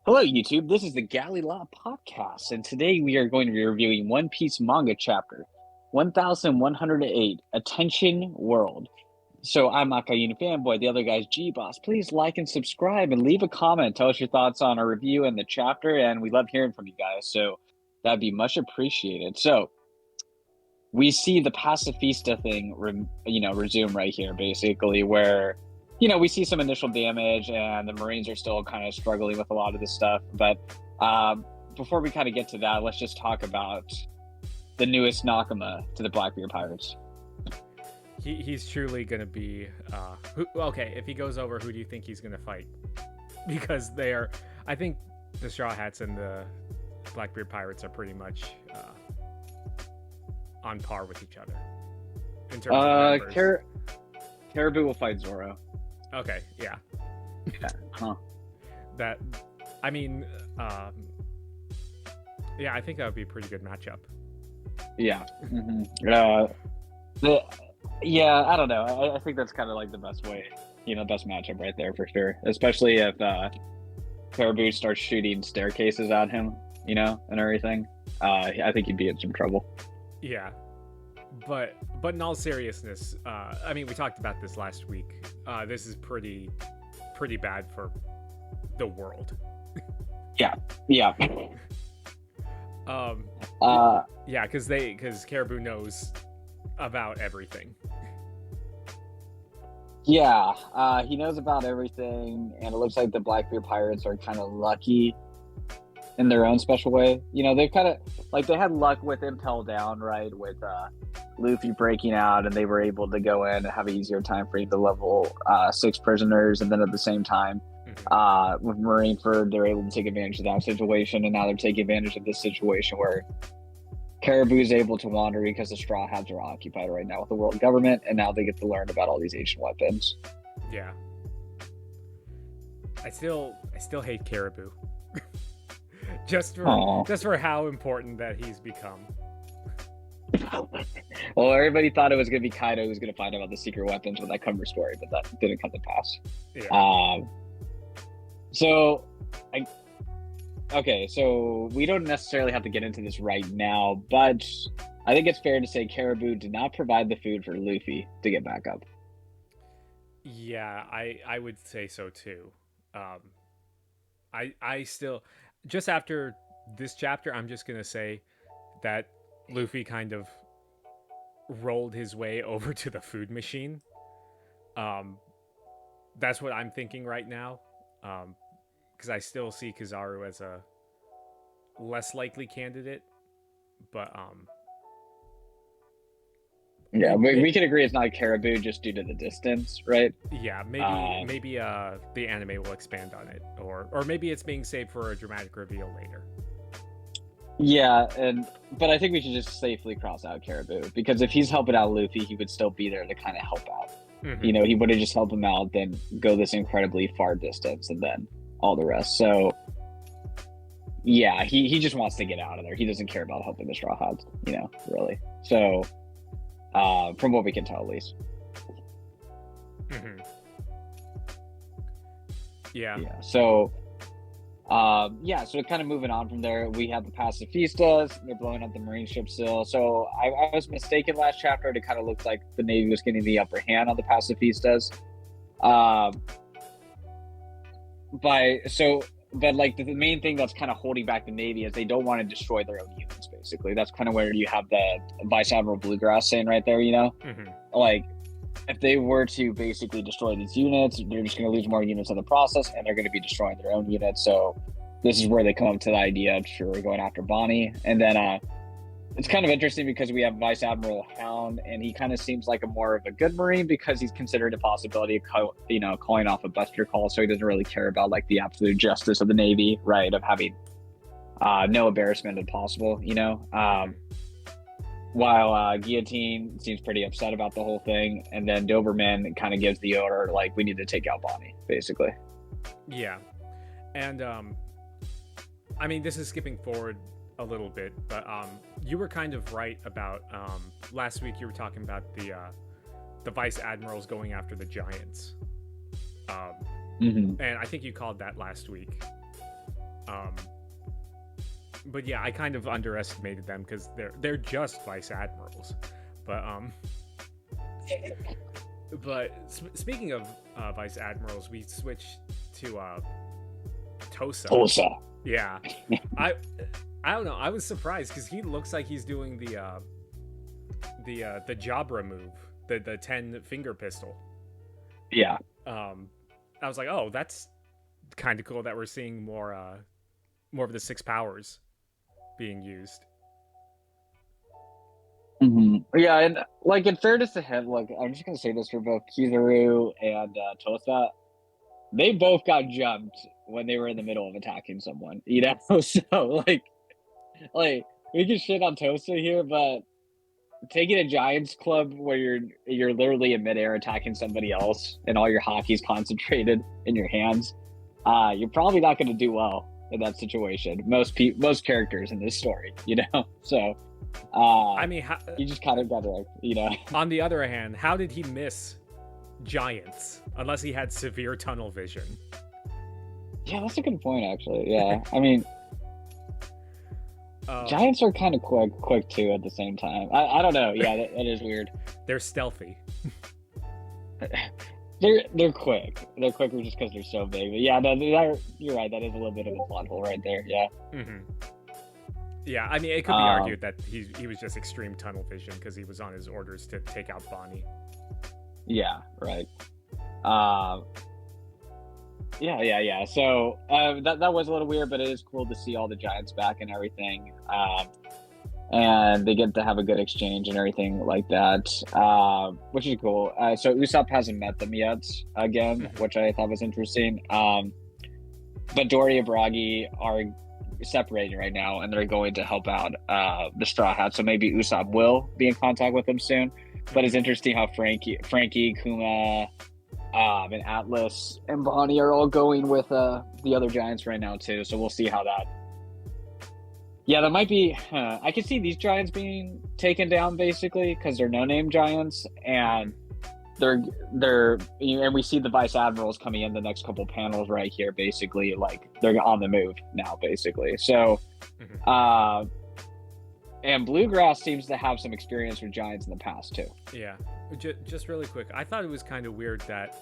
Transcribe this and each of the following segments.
Hello, YouTube. This is the Galley La Podcast, and today we are going to be reviewing One Piece manga chapter 1108, Attention World. So I'm Akainu Fanboy, the other guy's Geboss. Please like and subscribe and leave a comment. Tell us your thoughts on our review and the chapter, and we love hearing from you guys, so that'd be much appreciated. So we see the pacifista thing, resume right here, basically, where we see some initial damage and the Marines are still kind of struggling with a lot of this stuff. But before we kind of get to that, let's just talk about the newest Nakama to the Blackbeard Pirates. He's truly going to be... okay, if he goes over, who do you think he's going to fight? Because they are... I think the Straw Hats and the Blackbeard Pirates are pretty much on par with each other. In terms of numbers. Caribou will fight Zoro. Okay, yeah. Yeah. Huh. That, I mean, yeah, I think that would be a pretty good matchup. Yeah. Mm-hmm. I don't know. I think that's kind of like the best way, best matchup right there for sure. Especially if Caribou starts shooting staircases at him, and everything. I think he'd be in some trouble. Yeah. But in all seriousness, I mean, we talked about this last week. This is pretty bad for the world. Yeah. Yeah, because Caribou knows about everything. Yeah, he knows about everything, and it looks like the Blackbeard Pirates are kind of lucky in their own special way. They've kind of they had luck with Impel Down, right? With Luffy breaking out, and they were able to go in and have an easier time freeing the level 6 prisoners, and then at the same time, with Marineford, they're able to take advantage of that situation, and now they're taking advantage of this situation where Caribou is able to wander because the Straw Hats are occupied right now with the world government, and now they get to learn about all these ancient weapons. Yeah. I still hate Caribou. just for how important that he's become. Well, everybody thought it was going to be Kaido who was going to find out about the secret weapons with that cover story, but that didn't come to pass. Yeah. So we don't necessarily have to get into this right now, but I think it's fair to say Caribou did not provide the food for Luffy to get back up. Yeah, I would say so too. I still, just after this chapter, I'm just going to say that Luffy kind of rolled his way over to the food machine. That's what I'm thinking right now. Because I still see Kizaru as a less likely candidate. But yeah, we can agree it's not Caribou just due to the distance, right? Yeah, maybe the anime will expand on it, or maybe it's being saved for a dramatic reveal later. Yeah, but I think we should just safely cross out Caribou, because if he's helping out Luffy, he would still be there to kind of help out. Mm-hmm. He would have just helped him out, then go this incredibly far distance, and then all the rest. So, yeah, he just wants to get out of there. He doesn't care about helping the Straw Hats, really. So, from what we can tell, at least. Mm-hmm. Yeah. So... so kind of moving on from there, we have the pacifistas. They're blowing up the Marine ship still. So I was mistaken last chapter. It kind of looked like the Navy was getting the upper hand on the pacifistas. But the main thing that's kind of holding back the Navy is they don't want to destroy their own units, basically. That's kind of where you have the Vice Admiral Bluegrass saying right there, Mm-hmm. If they were to basically destroy these units, they're just going to lose more units in the process, and they're going to be destroying their own units. So this is where they come up to the idea of going after Bonnie. And then it's kind of interesting because we have Vice Admiral Hound, and he kind of seems like a more of a good Marine because he's considered a possibility of calling off a Buster call. So he doesn't really care about the absolute justice of the Navy, right? Of having no embarrassment if possible, While Guillotine seems pretty upset about the whole thing, and then Doberman kind of gives the order, we need to take out Bonnie, basically. Yeah. And, I mean, this is skipping forward a little bit, but you were kind of right about, last week you were talking about the Vice Admirals going after the Giants. And I think you called that last week. But yeah, I kind of underestimated them because they're just vice admirals. But speaking of vice admirals, we switched to Tosa. Tosa. Yeah, I don't know. I was surprised because he looks like he's doing the Jabra move, the 10 finger pistol. Yeah. I was like, oh, that's kind of cool that we're seeing more of the 6 powers being used. Yeah, and like in fairness to him, like I'm just gonna say this for both Kizaru and Tosa, they both got jumped when they were in the middle of attacking someone. You know, so like we can shit on Tosa here, but taking a Giants club where you're literally in midair attacking somebody else and all your hockey's concentrated in your hands, you're probably not going to do well in that situation. Most characters in this story, you know. So, I mean, you just kind of got to, you know. On the other hand, how did he miss Giants unless he had severe tunnel vision? Yeah, that's a good point, actually. Yeah, I mean. Giants are kind of quick too at the same time. I don't know. Yeah, that is weird. They're stealthy. They're quick. They're quicker just because they're so big. But yeah, you're right. That is a little bit of a plot hole right there. Yeah. Yeah, I mean, it could be argued that he was just extreme tunnel vision because he was on his orders to take out Bonnie. Yeah. Right. Yeah. So that was a little weird, but it is cool to see all the Giants back and everything. And they get to have a good exchange and everything like that, which is cool. So Usopp hasn't met them yet again, which I thought was interesting. But Dory and Bragi are separating right now, and they're going to help out the Straw Hats. So maybe Usopp will be in contact with them soon. But it's interesting how Frankie, Kuma, and Atlas and Bonnie are all going with the other Giants right now too. So we'll see how that. Yeah, that might be. I can see these Giants being taken down basically because they're no-name Giants, and they're and we see the Vice Admirals coming in the next couple panels right here. Basically, like they're on the move now, basically. So, and Bluegrass seems to have some experience with Giants in the past too. Yeah. Just really quick, I thought it was kind of weird that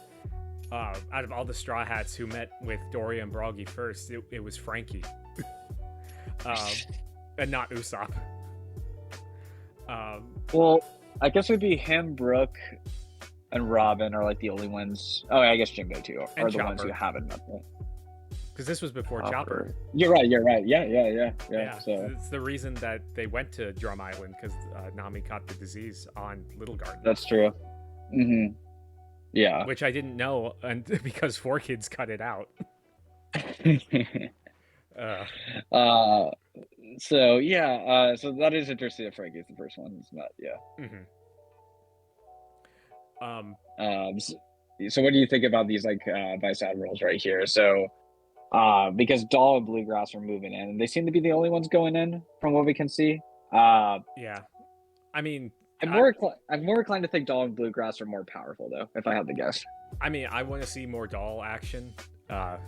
out of all the Straw Hats who met with Dory and Bragi first, it was Frankie. And not Usopp. Well, I guess it would be him, Brooke, and Robin are like the only ones. Oh, I guess Jimbo too are the ones who haven't met them. Because this was before Chopper. You're right. Yeah. So it's the reason that they went to Drum Island because Nami caught the disease on Little Garden. That's true. Yeah. Which I didn't know, and because 4Kids cut it out. So yeah. So that is interesting that Frankie's the first one who's met. Yeah. So what do you think about these like Vice Admirals right here? So. Because Doll and Bluegrass are moving in, and they seem to be the only ones going in from what we can see. Yeah, I mean, I'm more inclined to think Doll and Bluegrass are more powerful, though, if I had to guess. I mean, I want to see more Doll action, but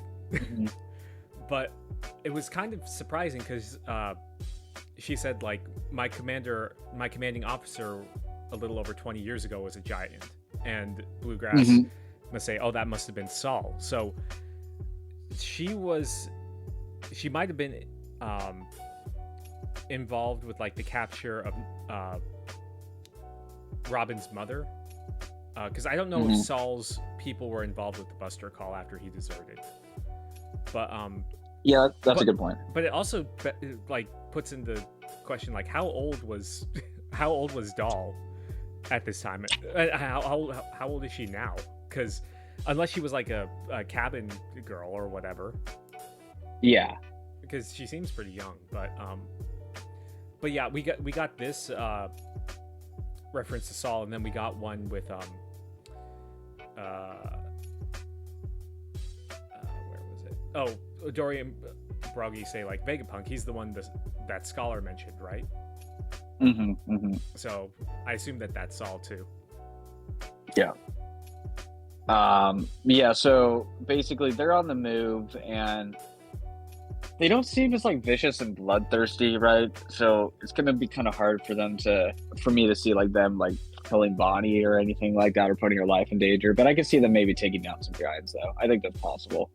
it was kind of surprising because she said like my commanding officer a little over 20 years ago was a giant, and Bluegrass must say, oh, that must have been Saul. So. She might have been involved with like the capture of Robin's mother, because I don't know if Saul's people were involved with the Buster Call after he deserted. But yeah, that's a good point. But it also like puts into question like how old was Doll at this time? How old is she now? Because unless she was like a cabin girl or whatever. Yeah. Because she seems pretty young, but yeah, we got this reference to Saul, and then we got one with where was it? Oh, Dory and Bragi say like Vegapunk. He's the one that Scholar mentioned, right? So I assume that's Saul too. Yeah. Yeah, so basically they're on the move, and they don't seem as like vicious and bloodthirsty, right? So it's gonna be kind of hard for me to see like them like killing Bonnie or anything like that, or putting her life in danger. But I can see them maybe taking down some giants, though. I think that's possible.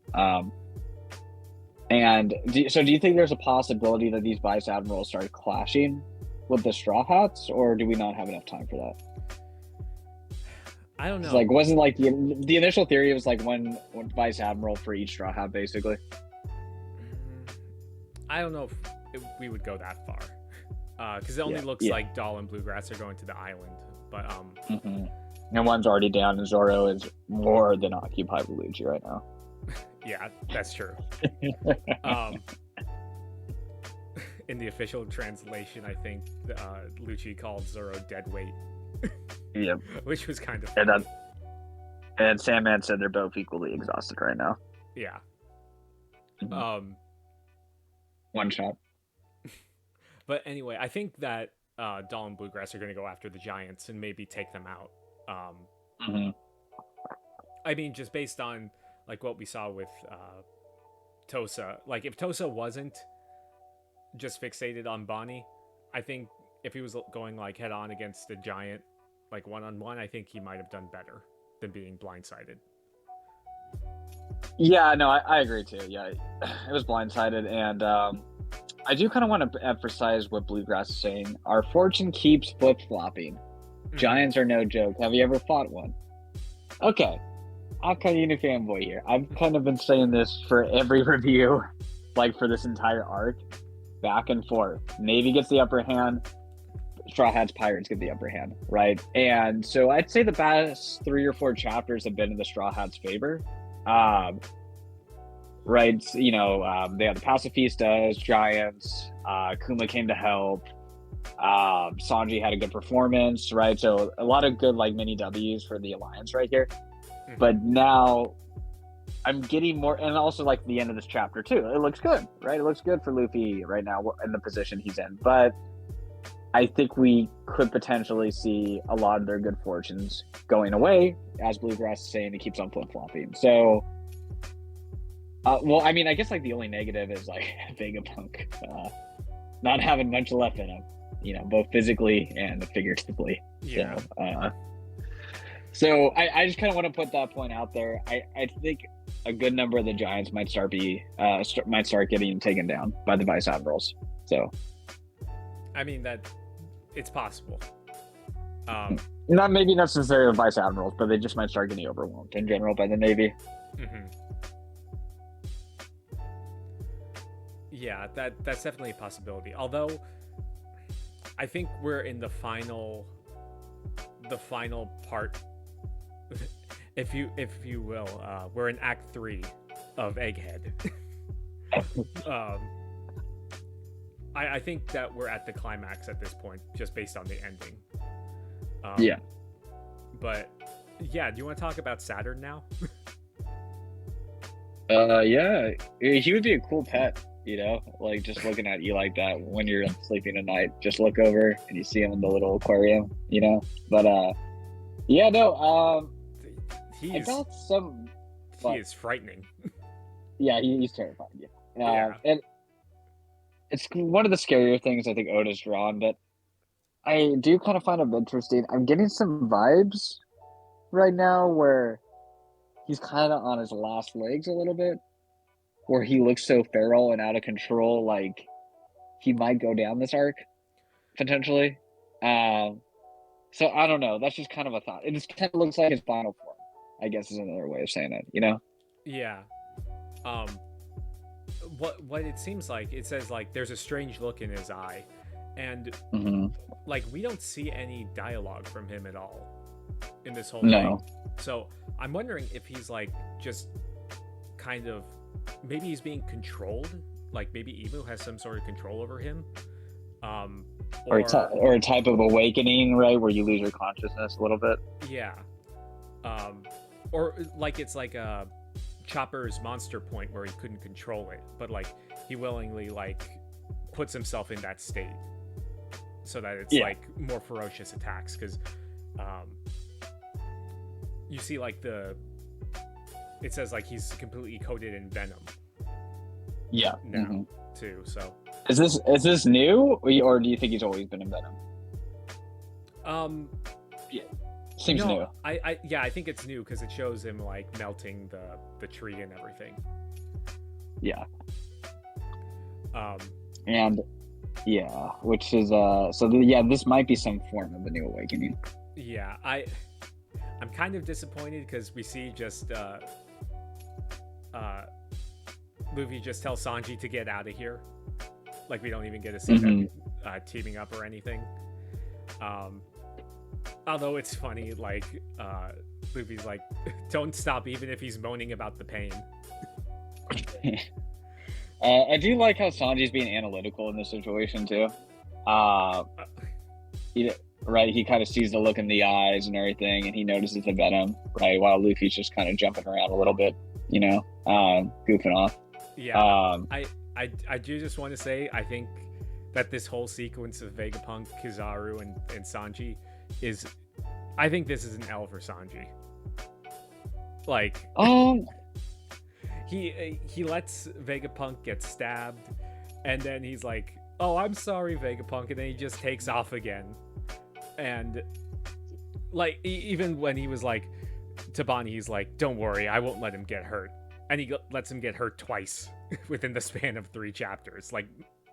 And do you think there's a possibility that these Vice Admirals start clashing with the Straw Hats, or do we not have enough time for that? I don't know. Like, wasn't like the initial theory was like one Vice Admiral for each Straw Hat, basically. I don't know if we would go that far, because it only looks like Doll and Bluegrass are going to the island. But and one's already down, and Zoro is more than occupied with Lucci right now. Yeah, that's true. In the official translation, I think Lucci called Zoro dead weight. Yep. Which was kind of funny. And Sandman said they're both equally exhausted right now. Yeah. One shot. But anyway, I think that Doll and Bluegrass are going to go after the giants and maybe take them out. I mean, just based on like what we saw with Tosa. Like, if Tosa wasn't just fixated on Bonnie, I think if he was going like head on against the giant, like one-on-one, I think he might have done better than being blindsided. Yeah, no, I agree too. Yeah, it was blindsided, and I do kind of want to emphasize what Bluegrass is saying. Our fortune keeps flip-flopping. Giants are no joke. Have you ever fought one? Okay, Akainu Fanboy here. I've kind of been saying this for every review, like for this entire arc, back and forth. Navy gets the upper hand. Straw Hats Pirates get the upper hand, right? And so I'd say the past 3 or 4 chapters have been in the Straw Hats' favor. Right, they have the pacifistas, giants, Kuma came to help, Sanji had a good performance, right? So a lot of good like mini W's for the Alliance right here. But now I'm getting more, and also like the end of this chapter too, it looks good, right? It looks good for Luffy right now in the position he's in, but I think we could potentially see a lot of their good fortunes going away, as Bluegrass is saying, it keeps on flip-flopping. So well, I mean, I guess like the only negative is like Vegapunk not having much left in him, both physically and figuratively. Yeah. So I just kind of want to put that point out there. I think a good number of the giants might start getting taken down by the Vice Admirals. So, I mean, that it's possible. Not maybe necessarily the Vice Admirals, but they just might start getting overwhelmed in general by the Navy. Yeah, that's definitely a possibility. Although I think we're in the final part, if you will. We're in Act 3 of Egghead. I think that we're at the climax at this point, just based on the ending. Yeah. But yeah, do you want to talk about Saturn now? Yeah, he would be a cool pet. Like just looking at you like that when you're sleeping at night, just look over and you see him in the little aquarium, but yeah, no, he is frightening. Yeah, he's terrifying. And it's one of the scarier things I think Oda's drawn, but I do kind of find him interesting. I'm getting some vibes right now where he's kind of on his last legs a little bit, where he looks so feral and out of control, like he might go down this arc, potentially. So I don't know. That's just kind of a thought. It just kind of looks like his final form, I guess is another way of saying it, Yeah. What it seems like, it says like there's a strange look in his eye, and like we don't see any dialogue from him at all in this whole thing. So I'm wondering if he's like just kind of, maybe he's being controlled, like maybe Imu has some sort of control over him, or a type of awakening, right, where you lose your consciousness a little bit. Yeah. Or like it's like a Chopper's monster point where he couldn't control it, but like he willingly like puts himself in that state so that it's like more ferocious attacks, because you see like it says like he's completely coated in venom. Yeah. now too. So is this new, or do you think he's always been in Venom? Yeah, seems new. I think it's new because it shows him like melting the tree and everything. Yeah. Um, and yeah, which is this might be some form of a new awakening. Yeah, I'm kind of disappointed because we see just Luffy just tell Sanji to get out of here. Like, we don't even get to see them teaming up or anything. Although it's funny, like, Luffy's like, don't stop even if he's moaning about the pain. I do like how Sanji's being analytical in this situation too. He kind of sees the look in the eyes and everything, and he notices the venom, right? While Luffy's just kind of jumping around a little bit, goofing off. Yeah, I do just want to say, I think that this whole sequence of Vegapunk, Kizaru, and Sanji I think this is an L for Sanji. Like, he lets Vegapunk get stabbed, and then he's like, "Oh, I'm sorry, Vegapunk," and then he just takes off again. And like, even when he was like to Bonnie, he's like, "Don't worry, I won't let him get hurt," and he lets him get hurt twice within the span of 3 chapters, like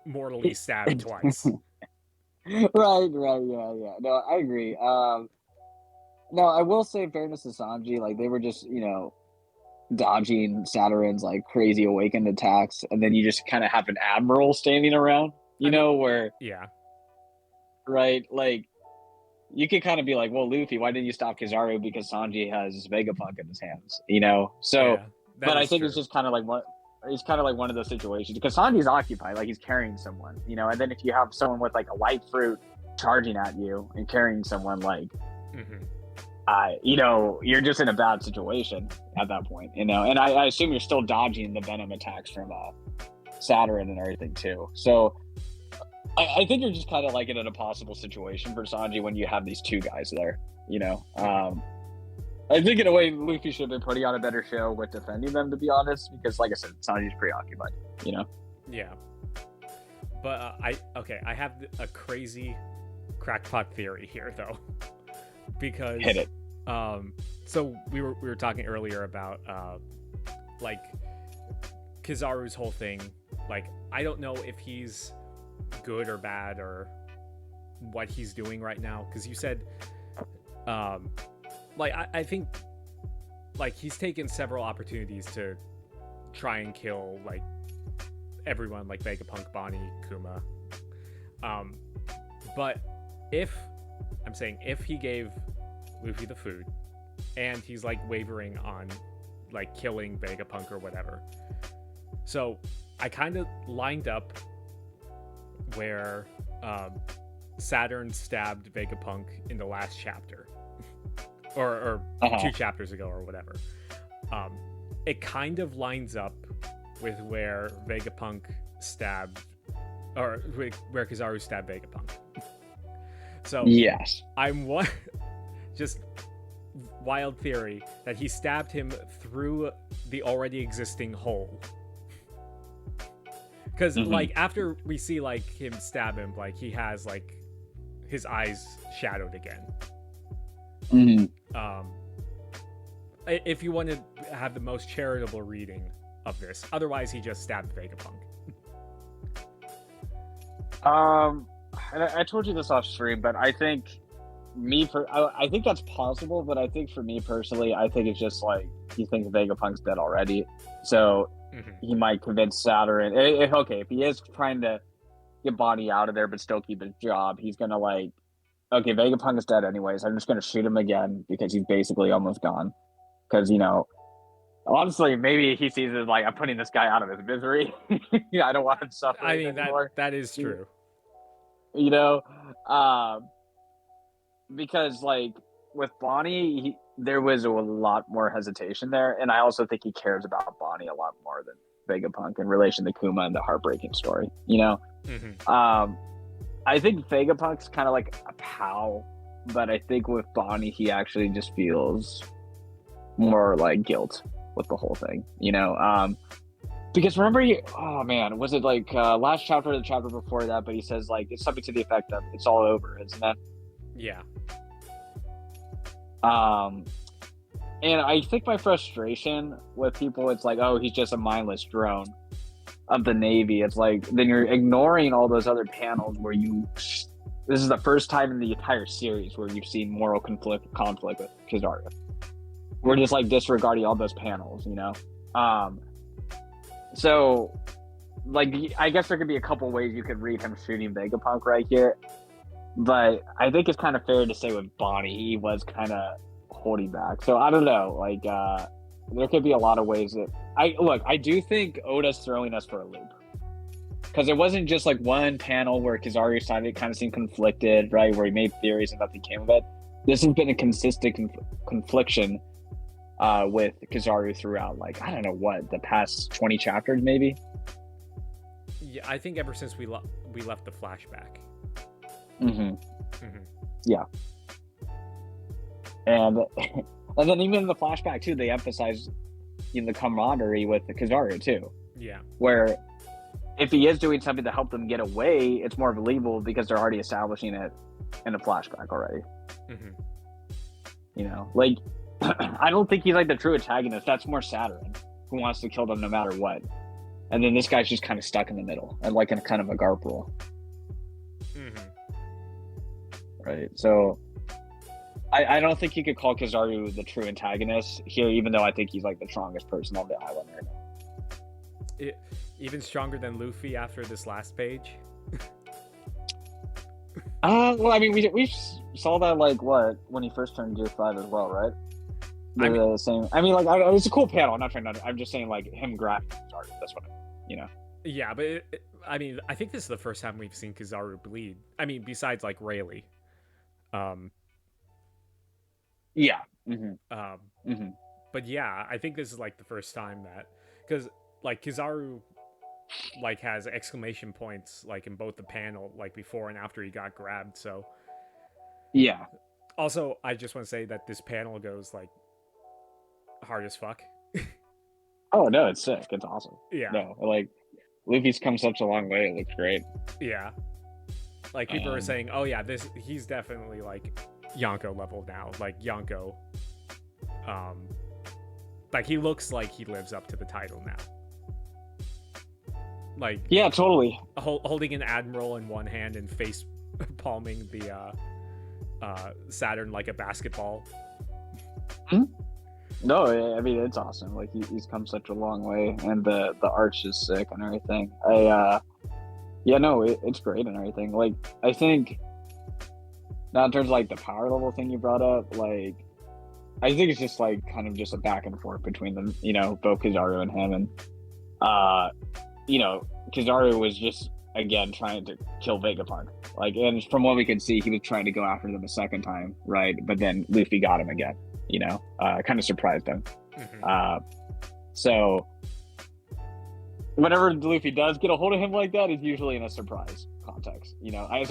mortally stabbed twice. Right, yeah. No, I agree. No, I will say, in fairness to Sanji, like, they were just, dodging Saturn's like crazy awakened attacks, and then you just kind of have an admiral standing around, where right, like, you could kind of be like, well, Luffy, why didn't you stop Kizaru? Because Sanji has Vegapunk in his hands, so yeah, but I think it's just kind of like it's kind of like one of those situations, because Sanji's occupied, like he's carrying someone, and then if you have someone with like a light fruit charging at you and carrying someone, like you're just in a bad situation at that point, and I assume you're still dodging the venom attacks from Saturn and everything too. So I think you're just kind of like in an impossible situation for Sanji when you have these two guys there. I think in a way Luffy should have been putting on a better show with defending them, to be honest, because like I said, Sanji's preoccupied. Yeah. But I have a crazy crackpot theory here though. Because hit it. So we were talking earlier about like Kizaru's whole thing. Like, I don't know if he's good or bad or what he's doing right now, because you said like I think like he's taken several opportunities to try and kill like everyone, like Vegapunk, Bonnie, Kuma. But if he gave Luffy the food and he's like wavering on like killing Vegapunk or whatever, so I kind of lined up where Saturn stabbed Vegapunk in the last chapter or 2 chapters ago or whatever. It kind of lines up with where Vegapunk stabbed, or where Kizaru stabbed Vegapunk. So yes, I'm just wild theory that he stabbed him through the already existing hole. Because like after we see like him stab him, like he has like his eyes shadowed again. If you want to have the most charitable reading of this, otherwise he just stabbed Vegapunk. And I told you this off stream, but I think I think that's possible, but I think for me personally, I think it's just like he thinks Vegapunk's dead already, so he might convince Saturn. If he is trying to get Bonnie out of there but still keep his job, he's gonna like, okay, Vegapunk is dead anyways, I'm just gonna shoot him again because he's basically almost gone. Because honestly, maybe he sees it as like, I'm putting this guy out of his misery. I don't want him suffering. I mean, anymore. that is true. Because like with Bonnie, there was a lot more hesitation there, and I also think he cares about Bonnie a lot more than Vegapunk in relation to Kuma and the heartbreaking story. I think Vegapunk's kind of like a pal, but I think with Bonnie, he actually just feels more like guilt with the whole thing. Because remember, oh man, was it like last chapter or the chapter before that? But he says like it's something to the effect of it's all over, isn't it? Yeah. And I think my frustration with people, it's like, oh, he's just a mindless drone of the Navy. It's like then you're ignoring all those other panels where this is the first time in the entire series where you've seen moral conflict with Kizaru. We're just like disregarding all those panels, you know. So like I guess there could be a couple ways you could read him shooting Vegapunk right here, but I think it's kind of fair to say with Bonnie he was kind of holding back. So I don't know, like there could be a lot of ways that I do think Oda's throwing us for a loop. Because it wasn't just like one panel where Kizaru side kind of seemed conflicted, right? Where he made theories and nothing came of it. This has been a consistent confliction with Kizaru throughout, like, I don't know what, the past 20 chapters maybe? Yeah, I think ever since we left the flashback. Yeah. And then even in the flashback too, they emphasize the camaraderie with the Kizaru too. Yeah. Where if he is doing something to help them get away, it's more believable because they're already establishing it in the flashback already. You know, like I don't think he's like the true antagonist. That's more Saturn, who wants to kill them no matter what. And then this guy's just kind of stuck in the middle, and like in a kind of a Garp role. Right. So I don't think you could call Kizaru the true antagonist here, even though I think he's like the strongest person on the island right now. Even stronger than Luffy after this last page? Well, I mean, we saw that like what when he first turned Gear 5 as well, right? The same. I mean, like it was a cool panel. I'm not trying to. I'm just saying like him grabbing Kizaru. That's what you know. Yeah, but I mean, I think this is the first time we've seen Kizaru bleed. I mean, besides like Rayleigh. Yeah. But yeah, I think this is like the first time that, because like Kizaru like has exclamation points like in both the panel, like before and after he got grabbed. So yeah. Also, I just want to say that this panel goes like hard as fuck. Oh no, it's sick. It's awesome. Yeah. No, like Luffy's come such a long way. It looks great. Yeah. Like people are saying, oh yeah, he's definitely like Yonko level now. Like Yonko, like he looks like he lives up to the title now. Like yeah, totally. Holding an admiral in one hand and face palming the Saturn like a basketball. No, I mean it's awesome. Like he's come such a long way, and the arch is sick and everything. Yeah, no, it's great and everything. Like I think now in terms of like the power level thing you brought up, like I think it's just like kind of just a back and forth between them, you know, both Kizaru and him, and you know, Kizaru was just again trying to kill Vegapunk. Like, and from what we could see, he was trying to go after them a second time, right? But then Luffy got him again. You know, kind of surprised him. So whenever Luffy does get a hold of him like that, it's usually in a surprise context. You know, I'm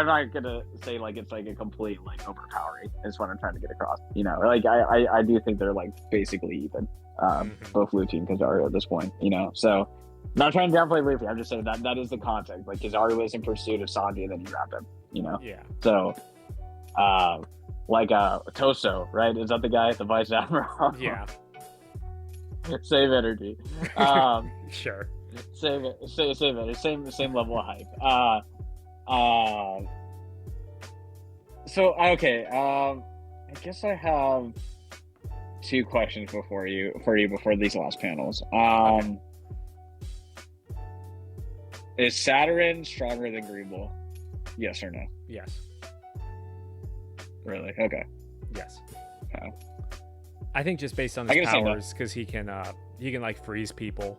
not gonna say like it's like a complete like overpowering. Is what I'm trying to get across. You know, like I do think they're like basically even, both Luffy and Kizaru at this point. You know, so not trying to downplay Luffy. I'm just saying that is the context. Like Kizaru was in pursuit of Sanji, and then he grabbed him. You know. Yeah. So. Like Toso, right? Is that the guy, the vice admiral? Yeah. Same energy. Sure. Same energy. Same level of hype. So okay. I guess I have two questions for you before these last panels. Okay. Is Saturn stronger than Greenbull? Yes or no? Yes. Really? Okay. Yes. I think just based on his powers, because he can like freeze people.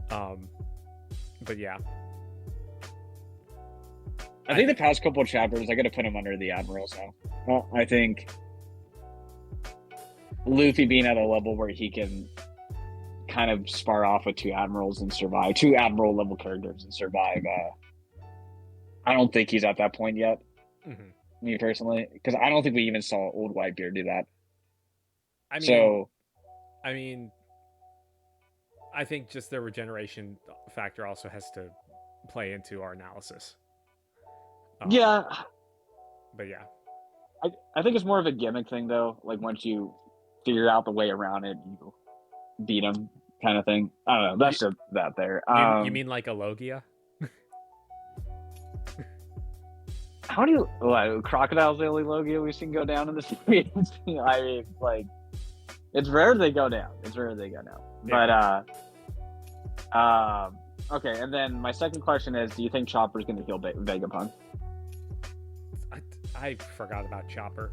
But yeah. I think the past couple of chapters, I got to put him under the admirals now. Well, I think Luffy being at a level where he can kind of spar off with two admirals and survive, two admiral level characters and survive. I don't think he's at that point yet. Me personally, because I don't think we even saw old Whitebeard do that. I I think just the regeneration factor also has to play into our analysis. Yeah, but yeah, I think it's more of a gimmick thing though. Like once you figure out the way around it, you beat him, kind of thing. I don't know. That's just that there. you mean like a Logia? How do you like Crocodile's the only Logia we've seen go down in the series? I mean, like, it's rare they go down. Yeah. But okay. And then my second question is, do you think Chopper's going to heal Vegapunk? I forgot about Chopper.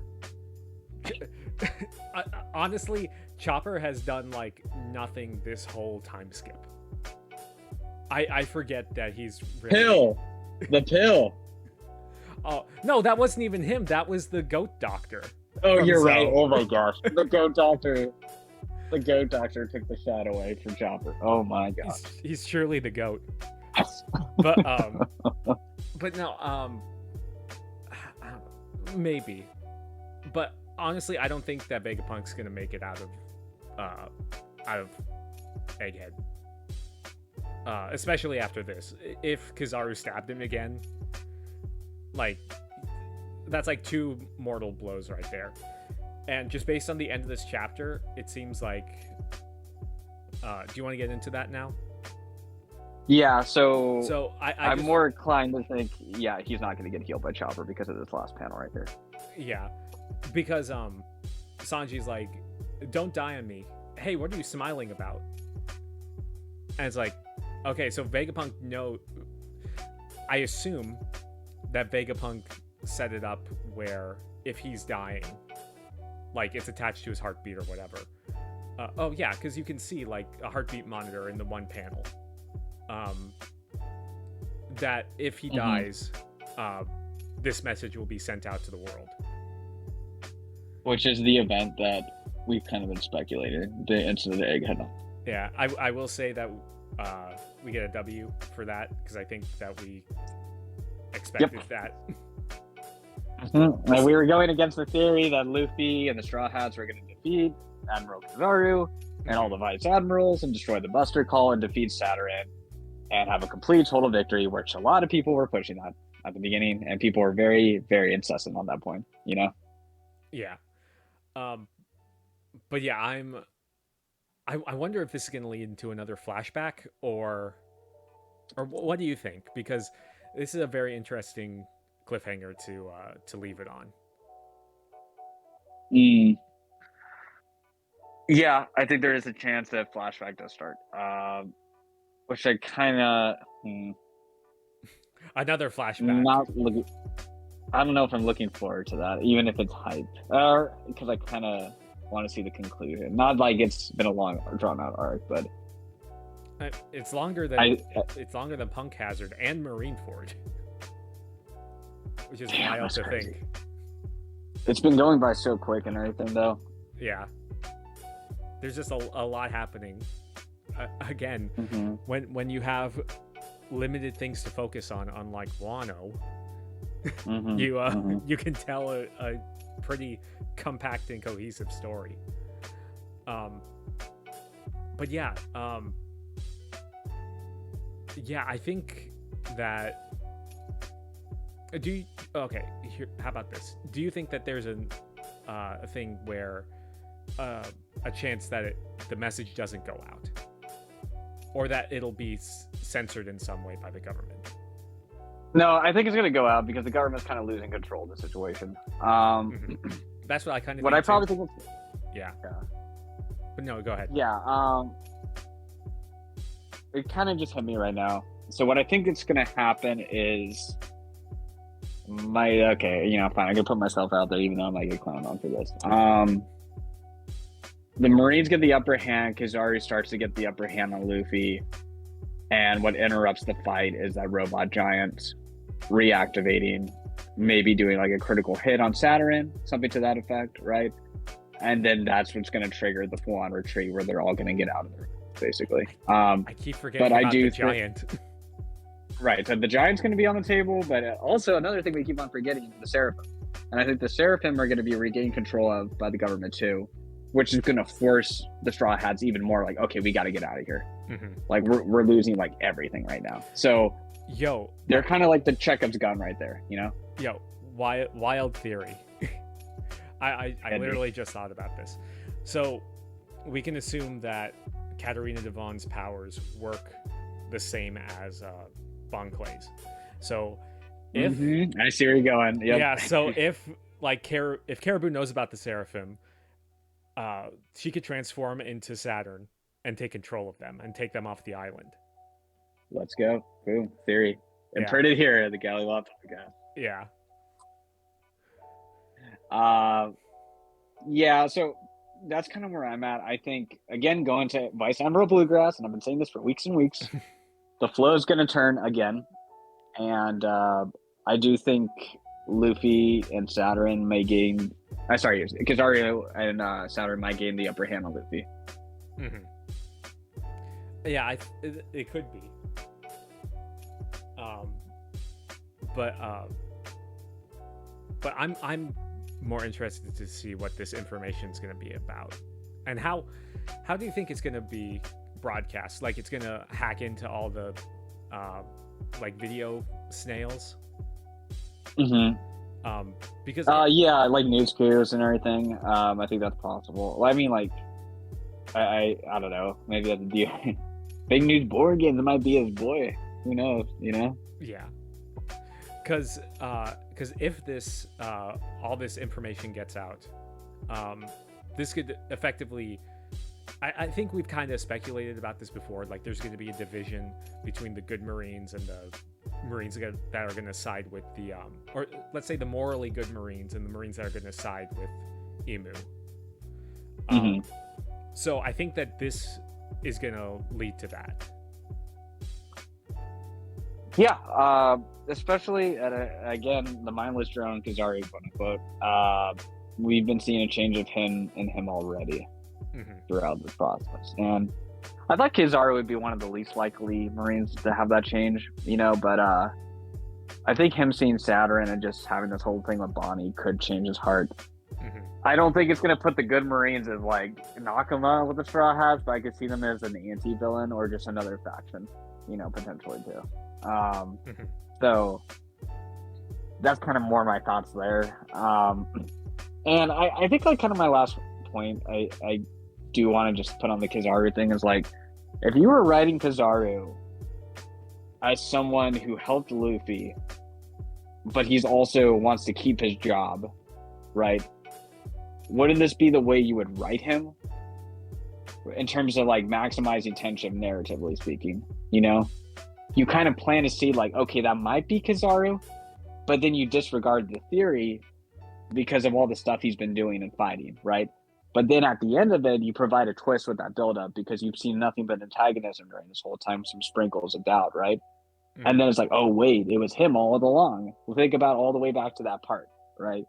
Honestly, Chopper has done like nothing this whole time skip. I forget that he's really... The pill. Oh no, that wasn't even him. That was the goat doctor. Oh, you're right. Oh my gosh, the goat doctor. The goat doctor took the shot away from Chopper. Oh my gosh. He's surely the goat. But no, maybe. But honestly, I don't think that Vegapunk's gonna make it out of Egghead. Especially after this. If Kizaru stabbed him again, like, that's like 2 mortal blows right there. And just based on the end of this chapter, it seems like... do you want to get into that now? Yeah, so I'm just, more inclined to think, yeah, he's not going to get healed by Chopper because of this last panel right here. Yeah, because Sanji's like, don't die on me. Hey, what are you smiling about? And it's like, okay, so Vegapunk, I assume that Vegapunk set it up where if he's dying, like it's attached to his heartbeat or whatever. Oh yeah, because you can see like a heartbeat monitor in the one panel. That if he dies, this message will be sent out to the world. Which is the event that we've kind of been speculating, the incident of Egghead. Yeah, I will say that we get a W for that, because I think that we expected that. We were going against the theory that Luffy and the Straw Hats were going to defeat Admiral Kizaru and all the Vice Admirals and destroy the Buster Call and defeat Saturn and have a complete total victory, which a lot of people were pushing that at the beginning, and people were very, very insistent on that point, you know? Yeah. But yeah, I wonder if this is going to lead into another flashback, or what do you think? Because this is a very interesting cliffhanger to leave it on. Yeah, I think there is a chance that flashback does start. Which I kind of another flashback. I don't know if I'm looking forward to that, even if it's hype, or because I kind of want to see the conclusion. Not like it's been a long, drawn out arc, but it's longer than Punk Hazard and Marineford, which is wild to think. It's been going by so quick and everything, though. Yeah, there's just a lot happening. Again, when you have limited things to focus on, unlike Wano, you can tell a pretty compact and cohesive story. But yeah, I think that how about this? Do you think that there's a thing where a chance that the message doesn't go out, or that it'll be censored in some way by the government? No, I think it's going to go out because the government's kind of losing control of the situation. That's what I kind of. What I probably think. Yeah. But no, go ahead. Yeah. It kind of just hit me right now. So what I think is going to happen is, fine. I can put myself out there, even though I might get clowned on for this. The Marines get the upper hand. Kizaru starts to get the upper hand on Luffy. And what interrupts the fight is that robot giant reactivating, maybe doing like a critical hit on Saturn, something to that effect, right? And then that's what's going to trigger the full-on retreat where they're all going to get out of there, basically. I keep forgetting about the giant. Right, so the giant's going to be on the table, but also another thing we keep on forgetting, the Seraphim. And I think the Seraphim are going to be regained control of by the government too. which is going to force the Straw Hats even more like, okay, we got to get out of here. Mm-hmm. Like we're losing like everything right now. So they're kind of like the Chekhov's gun right there, you know? Wild theory. I literally just thought about this. So we can assume that Katarina Devon's powers work the same as Bon Clay's. So if I see where you're going. Yep. Yeah, so if Caribou knows about the Seraphim, she could transform into Saturn and take control of them and take them off the island. Let's go. Boom. Theory. Imported here at the Galley La Podcast. Yeah. So that's kind of where I'm at. I think, again, going to Vice Admiral Bluegrass, and I've been saying this for weeks and weeks, the flow is going to turn again. And I do think Luffy and Saturn may gain... Kizaru and Saturn might gain the upper hand on Luffy. Mm-hmm. Yeah, it could be. But I'm more interested to see what this information is going to be about, and how do you think it's going to be broadcast? Like, it's going to hack into all the like video snails. Because like news careers and everything. I think that's possible. Well, I mean, like, I don't know. Maybe that's a deal. Big news board games. It might be his boy. Who knows? You know? Yeah. Because if this all this information gets out, this could effectively. I think we've kind of speculated about this before. Like, there's going to be a division between the good Marines and the Marines that are going to side with the or let's say the morally good Marines and the Marines that are going to side with Emu. So I think that this is going to lead to that. Yeah, especially again, the mindless drone Kizaru, quote unquote. We've been seeing a change of him already throughout this process, and I thought Kizaru would be one of the least likely Marines to have that change, you know. But I think him seeing Saturn and just having this whole thing with Bonnie could change his heart. I don't think it's going to put the good Marines as like Nakama with the Straw Hats, but I could see them as an anti-villain or just another faction, you know, potentially too. So that's kind of more my thoughts there. And I think like kind of my last point I do want to just put on the Kizaru thing is like, if you were writing Kizaru as someone who helped Luffy, but he's also wants to keep his job, right? Wouldn't this be the way you would write him in terms of like maximizing tension, narratively speaking? You know, you kind of plan to see like, okay, that might be Kizaru, but then you disregard the theory because of all the stuff he's been doing and fighting, right? But then at the end of it, you provide a twist with that buildup because you've seen nothing but antagonism during this whole time, some sprinkles of doubt, right? And then it's like, oh, wait, it was him all along. We'll think about all the way back to that part, right?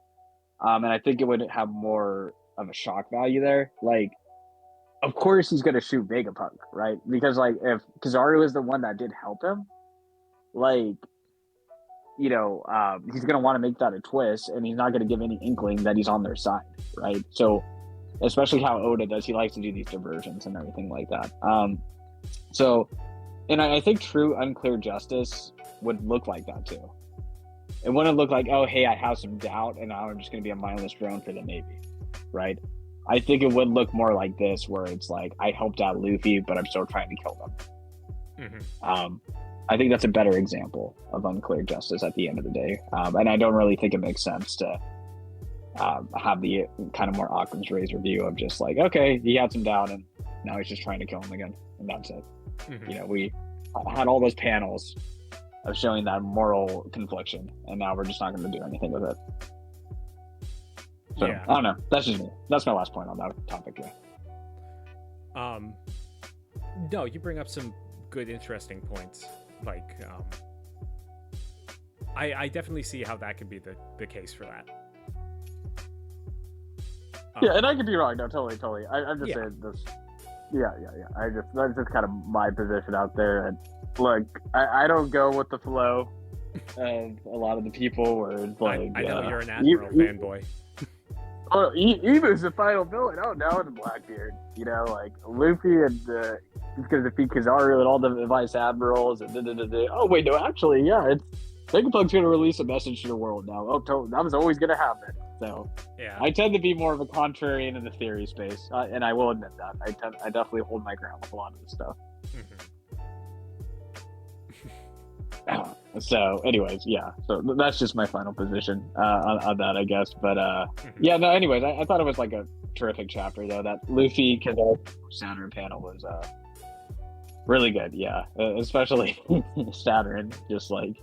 And I think it would have more of a shock value there. Like, of course he's going to shoot Vegapunk, right? Because, like, if Kizaru is the one that did help him, like, you know, he's going to want to make that a twist, and he's not going to give any inkling that he's on their side, right? So, especially how Oda does, he likes to do these diversions and everything like that. And I think true unclear justice would look like that too. It wouldn't look like, oh, hey, I have some doubt and now I'm just going to be a mindless drone for the Navy, right? I think it would look more like this, where it's like, I helped out Luffy, but I'm still trying to kill them. I think that's a better example of unclear justice at the end of the day. And I don't really think it makes sense to have the kind of more Occam's razor view of just like, okay, he had some doubt and now he's just trying to kill him again, and that's it. You know, we had all those panels of showing that moral confliction, and now we're just not going to do anything with it. So I don't know. That's just me. That's my last point on that topic. Yeah. No, you bring up some good, interesting points. Like, I definitely see how that could be the case for that. Yeah, and I could be wrong. No, totally. I'm just saying this. Yeah. That's just kind of my position out there. And look, I don't go with the flow of a lot of the people where it's like, I know you're an Admiral fanboy. Well, Eva's the final villain. Oh, no, the Blackbeard. You know, like Luffy and he's going to defeat Kizaru and all the Vice Admirals. And oh, wait, no, actually, yeah, it's Vegapunk's going to release a message to the world now. Oh, that was always going to happen. So, yeah, I tend to be more of a contrarian in the theory space, and I will admit that. I definitely hold my ground with a lot of this stuff. So, anyways, yeah. So that's just my final position on that, I guess. But yeah, no. Anyways, I thought it was like a terrific chapter, though. That Luffy Saturn panel was really good. Yeah, especially Saturn just like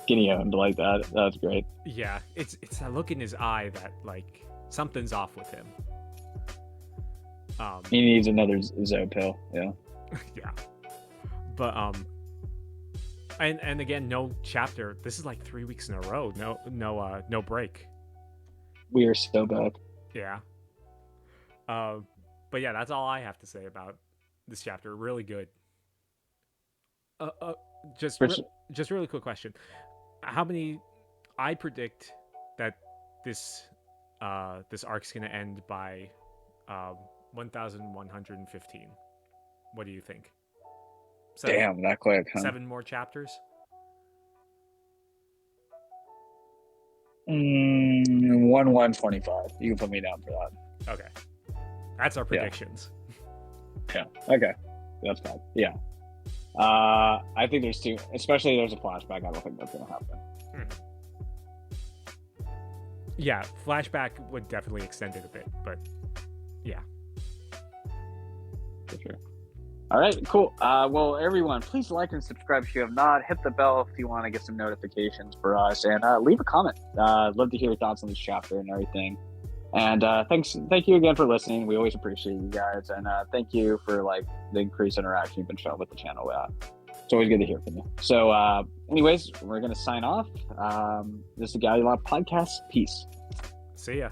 getting owned like that. That was great. Yeah, it's that look in his eye that like something's off with him. He needs another Zo pill. Yeah. Yeah, but And again, no chapter. This is like 3 weeks in a row. No break. We are so back. Yeah. But yeah, that's all I have to say about this chapter. Really good. Just really quick question. How many? I predict that this arc's gonna end by 1,115. What do you think? Damn, that quick, huh? 7 more chapters? 125. You can put me down for that. Okay. That's our predictions. Yeah. Okay. That's fine. Yeah. I think there's 2, especially there's a flashback. I don't think that's going to happen. Yeah, flashback would definitely extend it a bit, but yeah. For sure. All right, cool. Well, everyone, please like and subscribe if you have not. Hit the bell if you want to get some notifications for us, and leave a comment. Love to hear your thoughts on this chapter and everything. And thank you again for listening. We always appreciate you guys, and thank you for like the increased interaction you've been showing with the channel. It's always good to hear from you. So, anyways, we're gonna sign off. This is the Galley La Podcast. Peace. See ya.